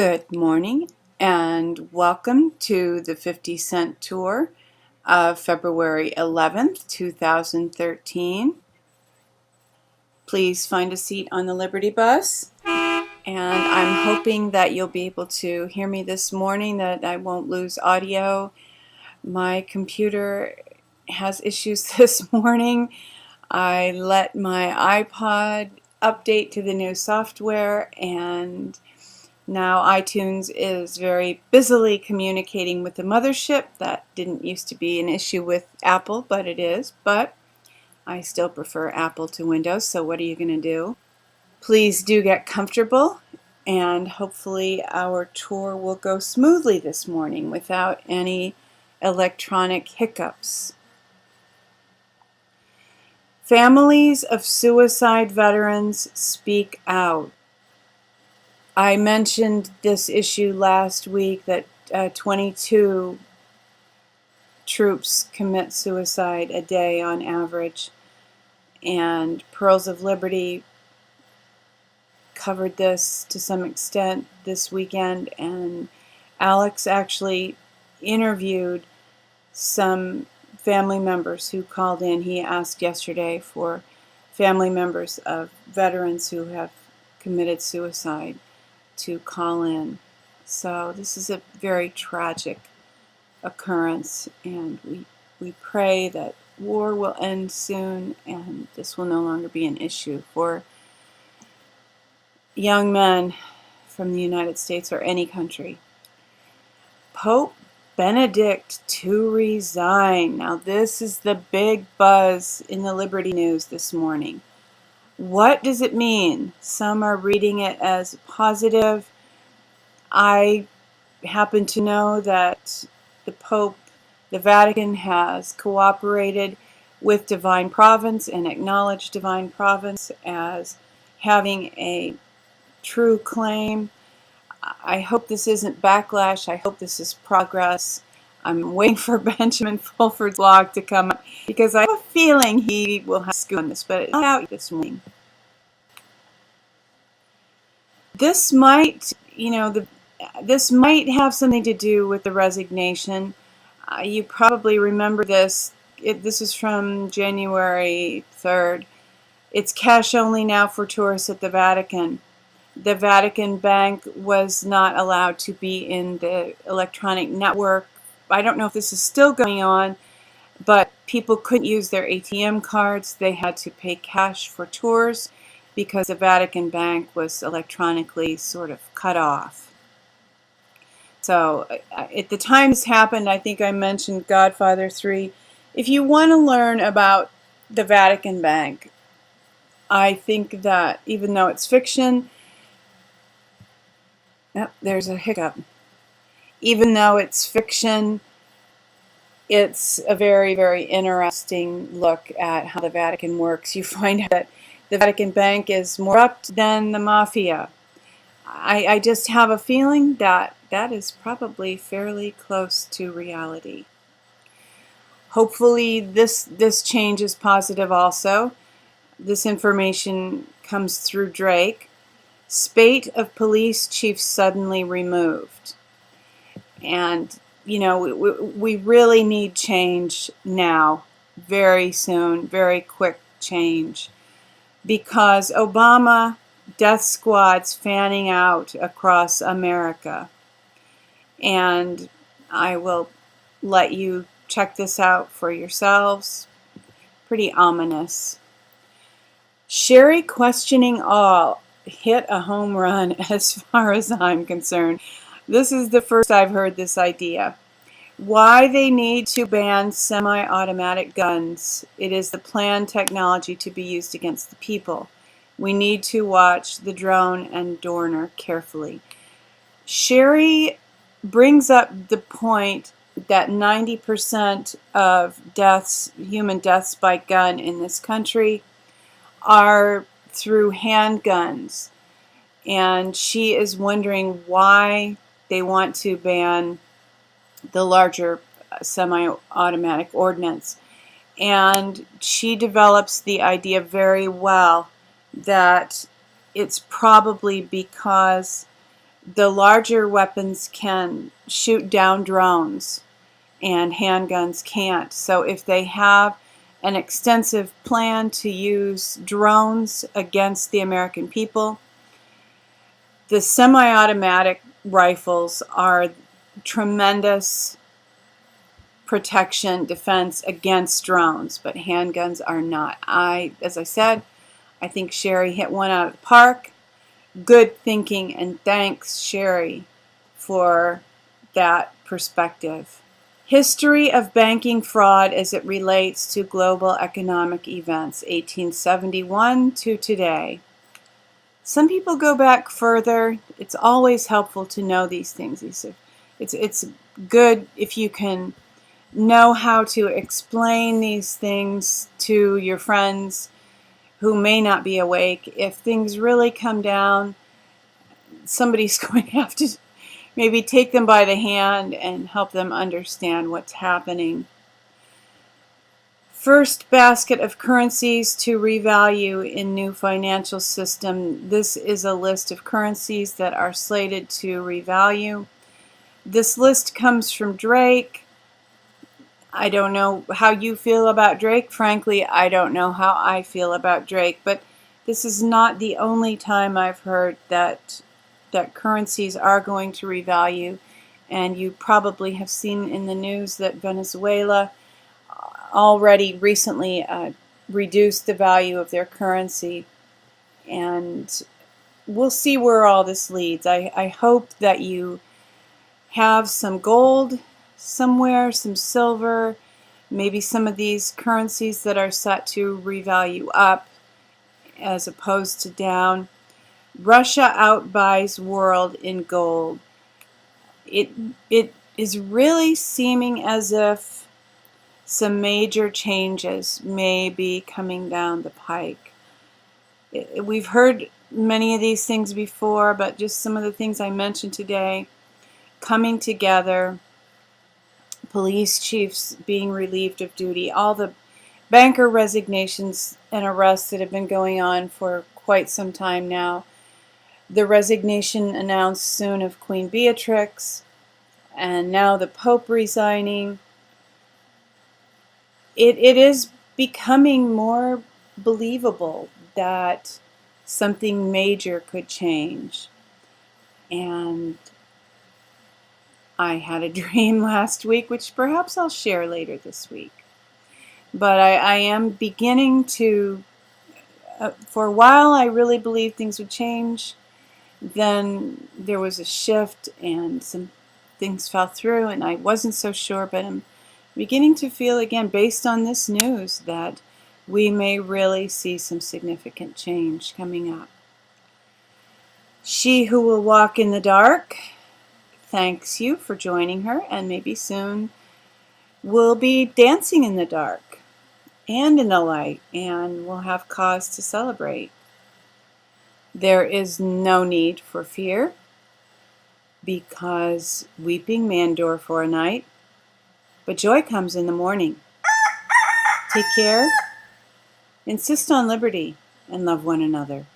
Good morning and welcome to the 50-cent tour of February 11th, 2013. Please find a seat on the Liberty Bus, and I'm hoping that you'll be able to hear me this morning, that I won't lose audio. My computer has issues this morning. I let my iPod update to the new software, and now iTunes is very busily communicating with the mothership. That didn't used to be an issue with Apple, but it is. But I still prefer Apple to Windows, so what are you going to do? Please do get comfortable, and hopefully our tour will go smoothly this morning without any electronic hiccups. Families of suicide veterans speak out. I mentioned this issue last week that 22 troops commit suicide a day on average, and Pearls of Liberty covered this to some extent this weekend, and Alex actually interviewed some family members who called in. He asked yesterday for family members of veterans who have committed suicide to call in. So this is a very tragic occurrence, and we pray that war will end soon and this will no longer be an issue for young men from the United States or any country. Pope Benedict to resign. Now this is the big buzz in the Liberty News this morning. What does it mean? Some are reading it as positive. I happen to know that the Pope, the Vatican, has cooperated with Divine Providence and acknowledged Divine Providence as having a true claim. I hope this isn't backlash. I hope this is progress. I'm waiting for Benjamin Fulford's blog to come up because I have a feeling he will have a scoop on this, but it's not out this morning. This might, this might have something to do with the resignation. You probably remember this. This is from January 3rd. It's cash only now for tourists at the Vatican. The Vatican Bank was not allowed to be in the electronic network. I don't know if this is still going on, but people couldn't use their ATM cards. They had to pay cash for tours because the Vatican Bank was electronically sort of cut off. So at the time this happened, I think I mentioned Godfather 3. If you want to learn about the Vatican Bank, I think that even though it's fiction, there's a hiccup. Even though it's fiction, it's a very, very interesting look at how the Vatican works. You find out that the Vatican Bank is more corrupt than the mafia. I just have a feeling that that is probably fairly close to reality. Hopefully this change is positive also. This information comes through Drake. Spate of police chiefs suddenly removed. And, we really need change now, very soon, very quick change. Because Obama death squads fanning out across America. And I will let you check this out for yourselves. Pretty ominous. Sherry questioning all hit a home run as far as I'm concerned. This is the first I've heard this idea. Why they need to ban semi-automatic guns. It is the planned technology to be used against the people. We need to watch the drone and Dorner carefully. Sherry brings up the point that 90% of deaths, human deaths by gun in this country, are through handguns. And she is wondering why they want to ban the larger semi-automatic ordnance. And she develops the idea very well that it's probably because The larger weapons can shoot down drones and handguns can't. So if they have an extensive plan to use drones against the American people, the semi-automatic rifles are tremendous protection, defense against drones, but handguns are not. As I said, I think Sherry hit one out of the park. Good thinking, and thanks, Sherry, for that perspective. History of banking fraud as it relates to global economic events, 1871 to today. Some people go back further. It's always helpful to know these things. It's good if you can know how to explain these things to your friends who may not be awake. If things really come down, somebody's going to have to maybe take them by the hand and help them understand what's happening. First basket of currencies to revalue in new financial system. This is a list of currencies that are slated to revalue. This list comes from Drake. I don't know how you feel about Drake. Frankly, I don't know how I feel about Drake, but this is not the only time I've heard that currencies are going to revalue, and you probably have seen in the news that Venezuela already recently reduced the value of their currency, and we'll see where all this leads. I hope that you have some gold somewhere, some silver, maybe some of these currencies that are set to revalue up as opposed to down. Russia outbuys world in gold. It is really seeming as if some major changes may be coming down the pike. We've heard many of these things before, but just some of the things I mentioned today coming together. Police chiefs being relieved of duty, all the banker resignations and arrests that have been going on for quite some time now. The resignation announced soon of Queen Beatrix, and now the Pope resigning. It is becoming more believable that something major could change. And I had a dream last week, which perhaps I'll share later this week. But I am beginning to, for a while I really believed things would change. Then there was a shift and some things fell through and I wasn't so sure, but I'm beginning to feel again, based on this news, that we may really see some significant change coming up. She who will walk in the dark thanks you for joining her, and maybe soon we'll be dancing in the dark and in the light, and we'll have cause to celebrate. There is no need for fear, because weeping may endure for a night, but joy comes in the morning. Take care, insist on liberty, and love one another.